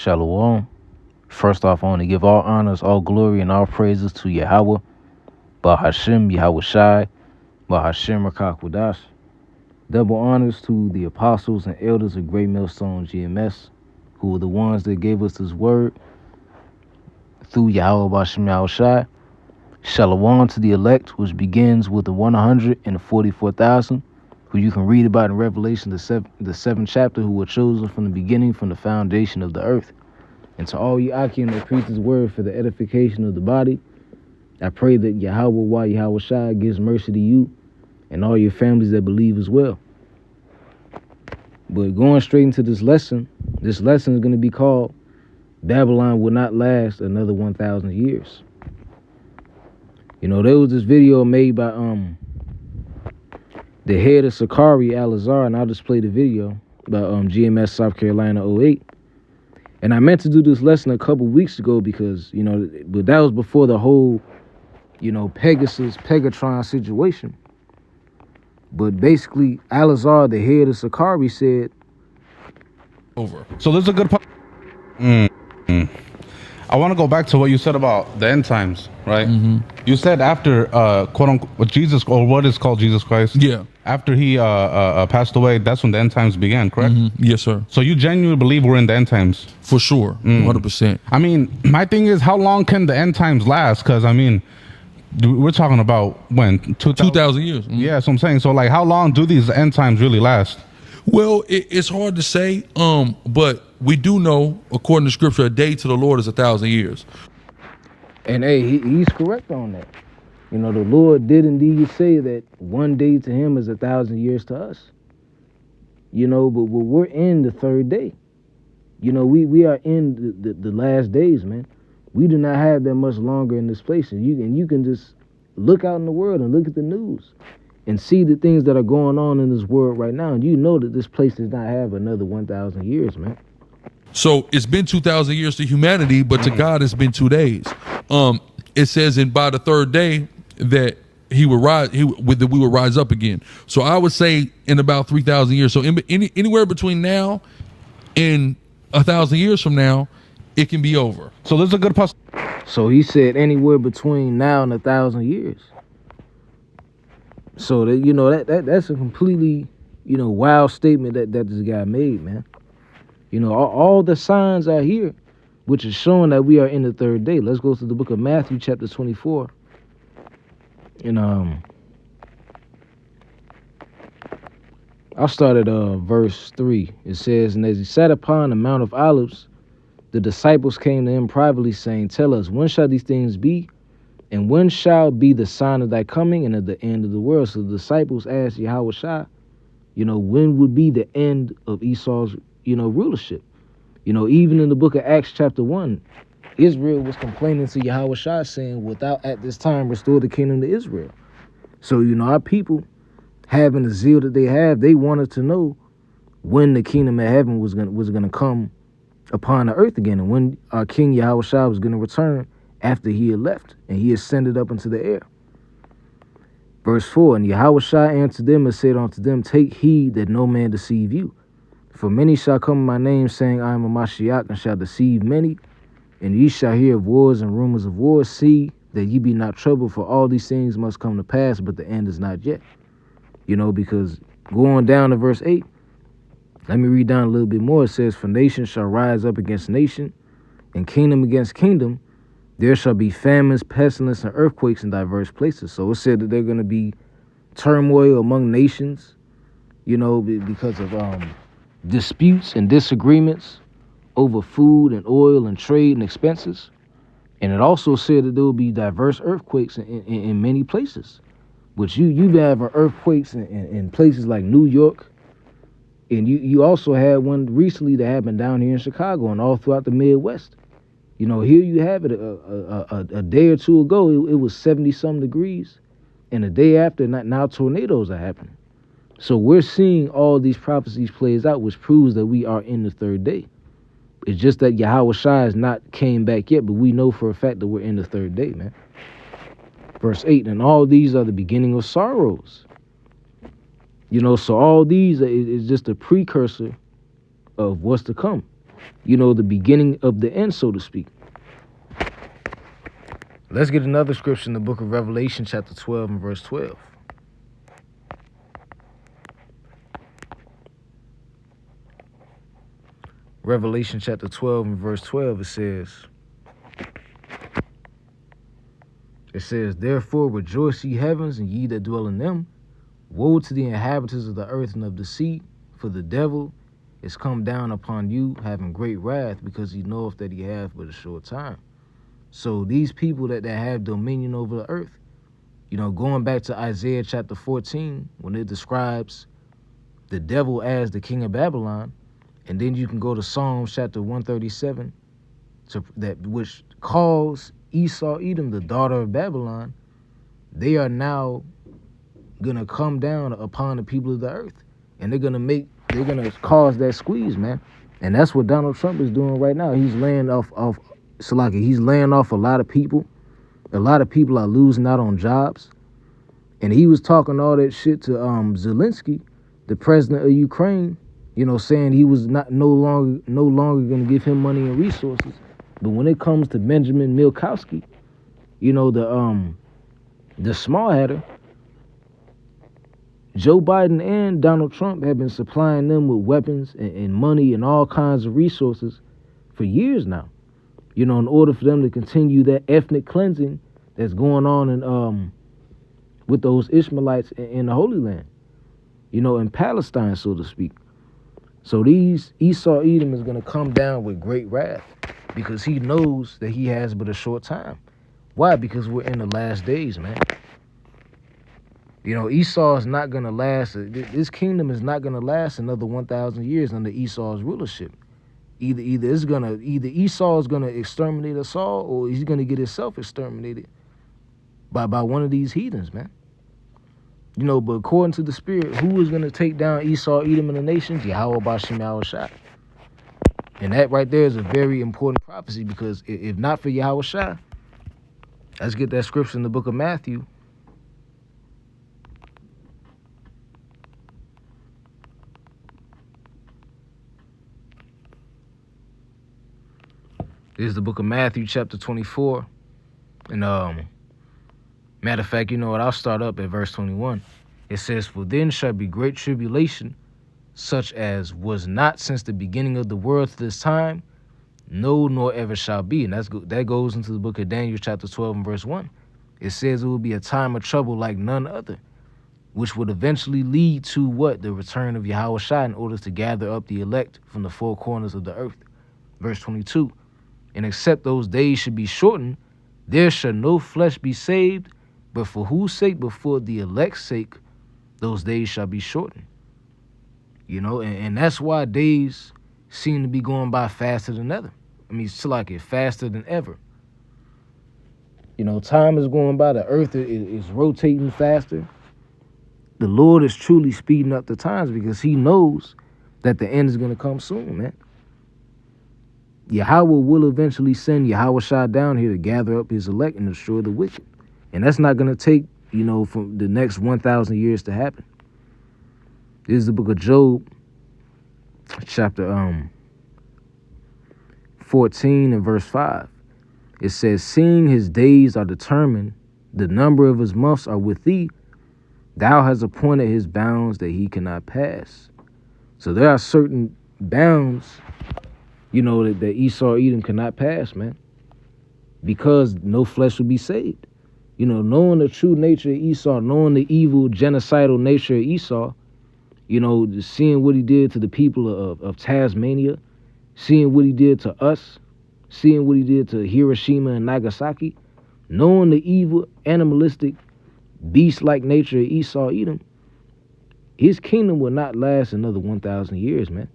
Shalom. First off, I want to give all honors, all glory, and all praises to Yahweh, Bahashem, Yahweh Shai, Bahashem Rakakwadash. Double honors to the apostles and elders of Great Millstone GMS, who were the ones that gave us this word through Yahweh Bahashem Yahweh Shai. Shalom to the elect, which begins with the 144,000, who you can read about in Revelation, the 7th chapter, who were chosen from the beginning, from the foundation of the earth. And to all you Akim that preach his word for the edification of the body, I pray that Yahweh Yahweh Shai gives mercy to you and all your families that believe as well. But going straight into this lesson is going to be called Babylon Will Not Last Another 1,000 Years. You know, there was this video made by the head of Sakari, Al-Azhar, and I'll just play the video about GMS South Carolina 08. And I meant to do this lesson a couple weeks ago because, you know, but that was before the whole, you know, Pegatron situation. But basically, Al-Azhar, the head of Sakari, said, over. So this is a good part. I want to go back to what you said about the end times, right? You said after, quote unquote, Jesus, or what is called Jesus Christ. Yeah. After he passed away, that's when the end times began, correct? Yes, sir. So you genuinely believe we're in the end times? For sure. 100%. I mean, my thing is, how long can the end times last? Because, I mean, we're talking about when? 2,000 years. Yeah, that's what I'm saying. So, like, how long do these end times really last? Well, it's hard to say, but we do know, according to scripture, a day to the Lord is 1,000 years. and hey, he's correct on that. You know, the Lord did indeed say that one day to him is 1,000 years to us. You know, but we're in the third day. You know, we are in the last days, man. We do not have that much longer in this place. And you can just look out in the world and look at the news and see the things that are going on in this world right now. And you know that this place does not have another 1,000 years, man. So it's been 2,000 years to humanity, but to God it's been 2 days. It says by the third day that he would rise, we would rise up again. So I would say in about 3,000 years. So anywhere between now and 1,000 years from now, it can be over. So there's a good So he said anywhere between now and 1,000 years. So that, you know, that's a completely, you know, wild statement that this guy made, man. You know, all the signs are here, which is showing that we are in the third day. Let's go to the book of Matthew, chapter 24. And I'll start at verse 3. It says, "And as he sat upon the Mount of Olives, the disciples came to him privately, saying, Tell us, when shall these things be? And when shall be the sign of thy coming and of the end of the world?" So the disciples asked Yahweh Shai, you know, when would be the end of Esau's, you know, rulership? You know, even in the book of Acts chapter 1, Israel was complaining to Yahweh Shai, saying, without at this time restore the kingdom to Israel. So, you know, our people, having the zeal that they have, they wanted to know when the kingdom of heaven was gonna come upon the earth again, and when our King Yahweh Shai was going to return after he had left and he ascended up into the air. Verse 4, "And Yahweh Shai answered them and said unto them, Take heed that no man deceive you. For many shall come in my name, saying, I am a Mashiach, and shall deceive many. And ye shall hear of wars and rumors of wars. See that ye be not troubled, for all these things must come to pass, but the end is not yet." You know, because going down to verse 8, let me read down a little bit more. It says, "For nation shall rise up against nation, and kingdom against kingdom. There shall be famines, pestilence, and earthquakes in diverse places." So it said that they're going to be turmoil among nations, you know, because of disputes and disagreements over food and oil and trade and expenses. And it also said that there will be diverse earthquakes in many places, which you have earthquakes in places like New York. And you also had one recently that happened down here in Chicago and all throughout the Midwest. You know, here you have it a day or two ago, it was 70-some degrees. And the day after, now tornadoes are happening. So we're seeing all these prophecies plays out, which proves that we are in the third day. It's just that Yahweh Shai has not came back yet, but we know for a fact that we're in the third day, man. Verse 8, "And all these are the beginning of sorrows." You know, so all these is just a precursor of what's to come. the beginning of the end, so to speak. Let's get another scripture in the book of Revelation, chapter 12 and verse 12. Revelation chapter 12 and verse 12, it says, therefore rejoice ye heavens, and ye that dwell in them. Woe to the inhabitants of the earth and of the sea, for the devil is come down upon you, having great wrath, because he knoweth that he hath but a short time. So these people that have dominion over the earth, going back to Isaiah chapter 14, when it describes the devil as the king of Babylon, and then you can go to Psalms chapter 137, which calls Esau Edom the daughter of Babylon. They are now gonna come down upon the people of the earth, and they're gonna cause that squeeze, man. And that's what Donald Trump is doing right now. He's laying off he's laying off a lot of people. A lot of people are losing out on jobs. And he was talking all that shit to Zelensky, the president of Ukraine, saying he was no longer gonna give him money and resources. But when it comes to Benjamin Milkowski, the small hatter, Joe Biden and Donald Trump have been supplying them with weapons and money and all kinds of resources for years now, in order for them to continue that ethnic cleansing that's going on in with those Ishmaelites in the Holy Land, in Palestine, so to speak. So Esau Edom is going to come down with great wrath, because he knows that he has but a short time. Why? Because we're in the last days, man. Esau is not going to last. This kingdom is not going to last another 1,000 years under Esau's rulership. Either Esau is going to exterminate us all, or he's going to get himself exterminated by one of these heathens, man. But according to the Spirit, who is going to take down Esau, Edom, and the nations? Yahweh Bashim Yahushua. And that right there is a very important prophecy, because if not for Yahushua, let's get that scripture in the book of Matthew. This is the book of Matthew, chapter 24. And matter of fact, I'll start up at verse 21. It says, for then shall be great tribulation, such as was not since the beginning of the world to this time, no, nor ever shall be. And that goes into the book of Daniel, chapter 12 and verse 1. It says it will be a time of trouble like none other, which would eventually lead to what? The return of Yahushua, in order to gather up the elect from the four corners of the earth. Verse 22. And except those days should be shortened, there shall no flesh be saved, but for whose sake? But for the elect's sake, those days shall be shortened. And that's why days seem to be going by faster than ever. It's like it faster than ever. Time is going by. The earth is rotating faster. The Lord is truly speeding up the times, because he knows that the end is going to come soon, man. Yahweh will eventually send Yahushua down here to gather up his elect and destroy the wicked. And that's not going to take, from the next 1,000 years to happen. This is the book of Job, chapter 14 and verse 5. It says, seeing his days are determined, the number of his months are with thee, thou hast appointed his bounds that he cannot pass. So there are certain bounds, that Esau Edom cannot pass, man, because no flesh will be saved. Knowing the true nature of Esau, knowing the evil, genocidal nature of Esau, seeing what he did to the people of Tasmania, seeing what he did to us, seeing what he did to Hiroshima and Nagasaki, knowing the evil, animalistic, beast-like nature of Esau Edom, his kingdom will not last another 1,000 years, man.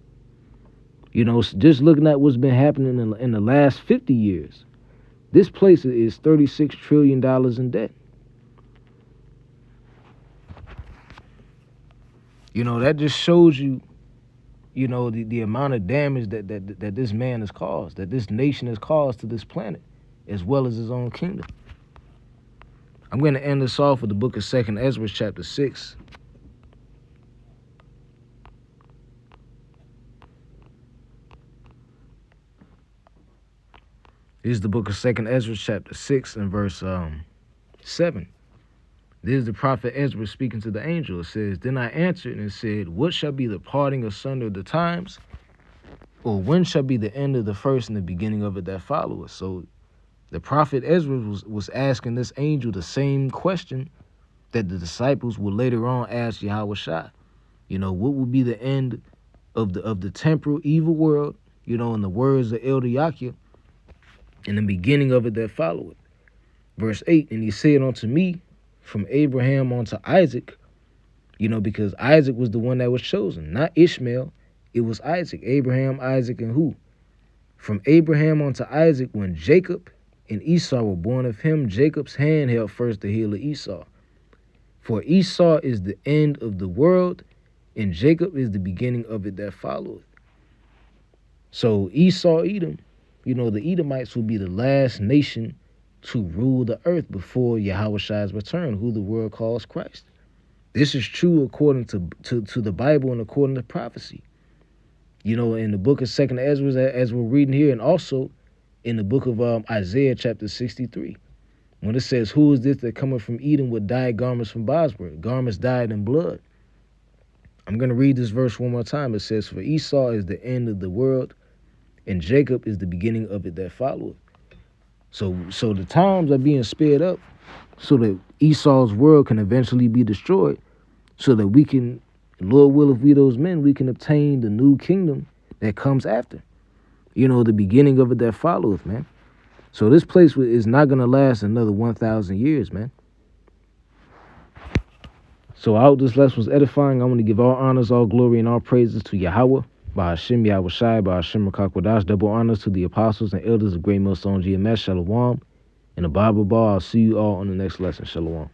Just looking at what's been happening in the last 50 years, this place is $36 trillion in debt. That just shows you, the amount of damage that this man has caused, that this nation has caused to this planet, as well as his own kingdom. I'm going to end this off with the book of 2 Ezra, chapter 6. This is the book of 2nd Ezra, chapter 6, and verse 7. This is the prophet Ezra speaking to the angel. It says, Then I answered and said, What shall be the parting asunder of the times? Or when shall be the end of the first and the beginning of it that followeth? So the prophet Ezra was asking this angel the same question that the disciples would later on ask Yahweh Shai. You know, what will be the end of the temporal evil world, you know, in the words of Elder Yahya, and the beginning of it that followeth. Verse 8, and he said unto me, from Abraham unto Isaac, you know, because Isaac was the one that was chosen, not Ishmael. It was Isaac, Abraham, Isaac, and who? From Abraham unto Isaac, when Jacob and Esau were born of him, Jacob's hand held first the heel of Esau. For Esau is the end of the world, and Jacob is the beginning of it that followeth. So Esau, Edom, you know, the Edomites will be the last nation to rule the earth before Yahweh Shai's return, who the world calls Christ. This is true according to the Bible and according to prophecy. You know, in the book of 2nd Ezra, as we're reading here, and also in the book of Isaiah chapter 63, when it says, Who is this that cometh from Edom with dyed garments from Bosworth, garments dyed in blood? I'm going to read this verse one more time. It says, For Esau is the end of the world, and Jacob is the beginning of it that followeth. So the times are being sped up so that Esau's world can eventually be destroyed, so that we can, Lord will, if we those men, we can obtain the new kingdom that comes after. You know, the beginning of it that followeth, man. So this place is not going to last another 1,000 years, man. So I hope this lesson was edifying. I want to give all honors, all glory, and all praises to Yahweh, by Hashem Yahweh Shai, by Hashem Rakakwadash. Double honors to the apostles and elders of Great Millstone GMS. Shalom. In the Bible bar, I'll see you all on the next lesson. Shalom.